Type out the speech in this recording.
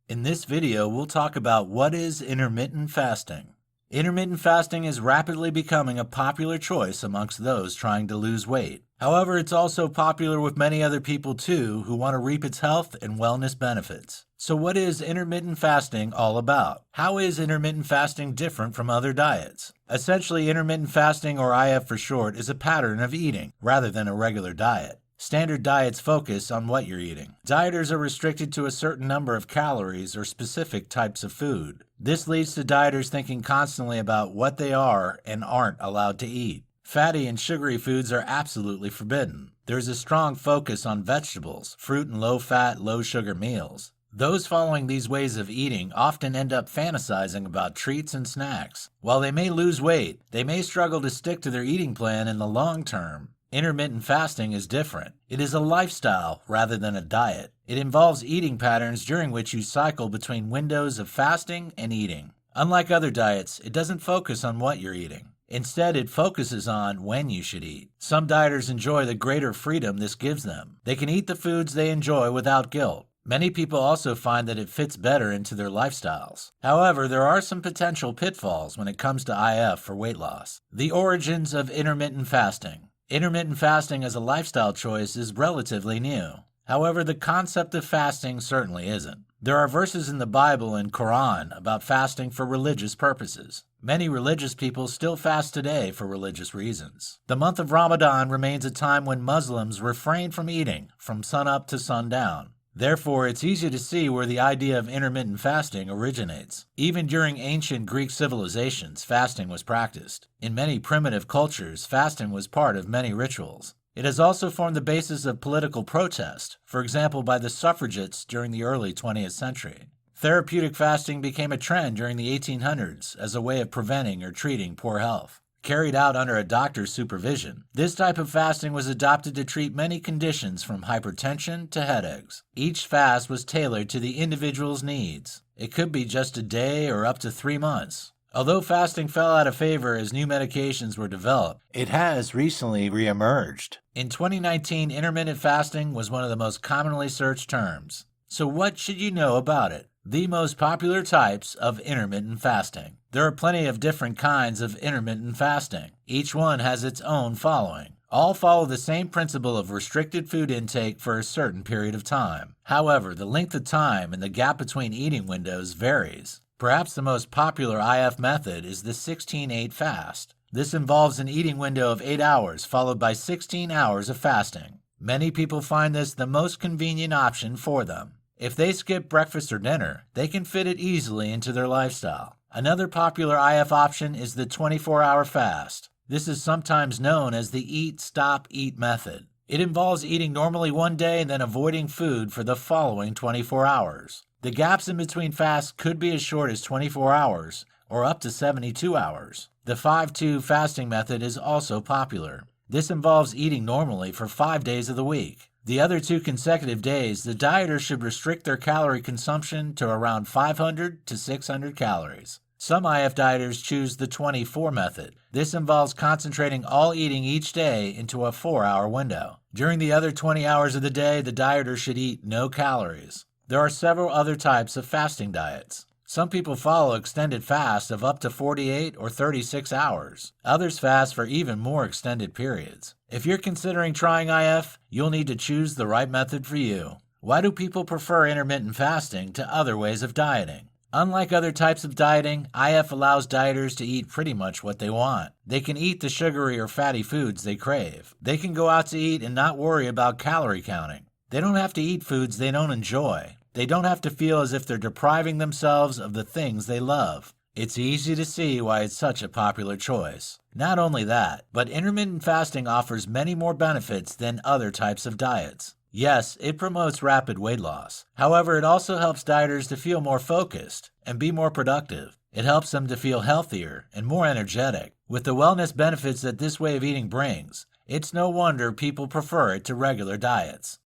In this video, we'll talk about what is intermittent fasting. Intermittent fasting is rapidly becoming a popular choice amongst those trying to lose weight. However, it's also popular with many other people too who want to reap its health and wellness benefits. So what is intermittent fasting all about? How is intermittent fasting different from other diets? Essentially, intermittent fasting, or IF for short, is a pattern of eating rather than a regular diet. Standard diets focus on what you're eating. Dieters are restricted to a certain number of calories or specific types of food. This leads to dieters thinking constantly about what they are and aren't allowed to eat. Fatty and sugary foods are absolutely forbidden. There's a strong focus on vegetables, fruit and low-fat, low-sugar meals. Those following these ways of eating often end up fantasizing about treats and snacks. While they may lose weight, they may struggle to stick to their eating plan in the long term. Intermittent fasting is different. It is a lifestyle rather than a diet. It involves eating patterns during which you cycle between windows of fasting and eating. Unlike other diets, it doesn't focus on what you're eating. Instead, it focuses on when you should eat. Some dieters enjoy the greater freedom this gives them. They can eat the foods they enjoy without guilt. Many people also find that it fits better into their lifestyles. However, there are some potential pitfalls when it comes to IF for weight loss. The origins of intermittent fasting. Intermittent fasting as a lifestyle choice is relatively new. However, the concept of fasting certainly isn't. There are verses in the Bible and Quran about fasting for religious purposes. Many religious people still fast today for religious reasons. The month of Ramadan remains a time when Muslims refrain from eating from sunup to sundown. Therefore, it's easy to see where the idea of intermittent fasting originates. Even during ancient Greek civilizations, fasting was practiced. In many primitive cultures, fasting was part of many rituals. It has also formed the basis of political protest, for example by the suffragettes during the early 20th century. Therapeutic fasting became a trend during the 1800s as a way of preventing or treating poor health. Carried out under a doctor's supervision, this type of fasting was adopted to treat many conditions from hypertension to headaches. Each fast was tailored to the individual's needs. It could be just a day or up to 3 months. Although fasting fell out of favor as new medications were developed, it has recently reemerged. In 2019, intermittent fasting was one of the most commonly searched terms. So what should you know about it? The most popular types of intermittent fasting. There are plenty of different kinds of intermittent fasting. Each one has its own following. All follow the same principle of restricted food intake for a certain period of time. However, the length of time and the gap between eating windows varies. Perhaps the most popular IF method is the 16-8 fast. This involves an eating window of 8 hours followed by 16 hours of fasting. Many people find this the most convenient option for them. If they skip breakfast or dinner, they can fit it easily into their lifestyle. Another popular IF option is the 24-hour fast. This is sometimes known as the eat, stop, eat method. It involves eating normally one day and then avoiding food for the following 24 hours. The gaps in between fasts could be as short as 24 hours or up to 72 hours. The 5-2 fasting method is also popular. This involves eating normally for 5 days of the week. The other 2 consecutive days, the dieter should restrict their calorie consumption to around 500 to 600 calories. Some IF dieters choose the 24 method. This involves concentrating all eating each day into a 4-hour window. During the other 20 hours of the day, the dieter should eat no calories. There are several other types of fasting diets. Some people follow extended fasts of up to 48 or 36 hours. Others fast for even more extended periods. If you're considering trying IF, you'll need to choose the right method for you. Why do people prefer intermittent fasting to other ways of dieting? Unlike other types of dieting, IF allows dieters to eat pretty much what they want. They can eat the sugary or fatty foods they crave. They can go out to eat and not worry about calorie counting. They don't have to eat foods they don't enjoy. They don't have to feel as if they're depriving themselves of the things they love. It's easy to see why it's such a popular choice. Not only that, but intermittent fasting offers many more benefits than other types of diets. Yes, it promotes rapid weight loss. However, it also helps dieters to feel more focused and be more productive. It helps them to feel healthier and more energetic. With the wellness benefits that this way of eating brings, it's no wonder people prefer it to regular diets.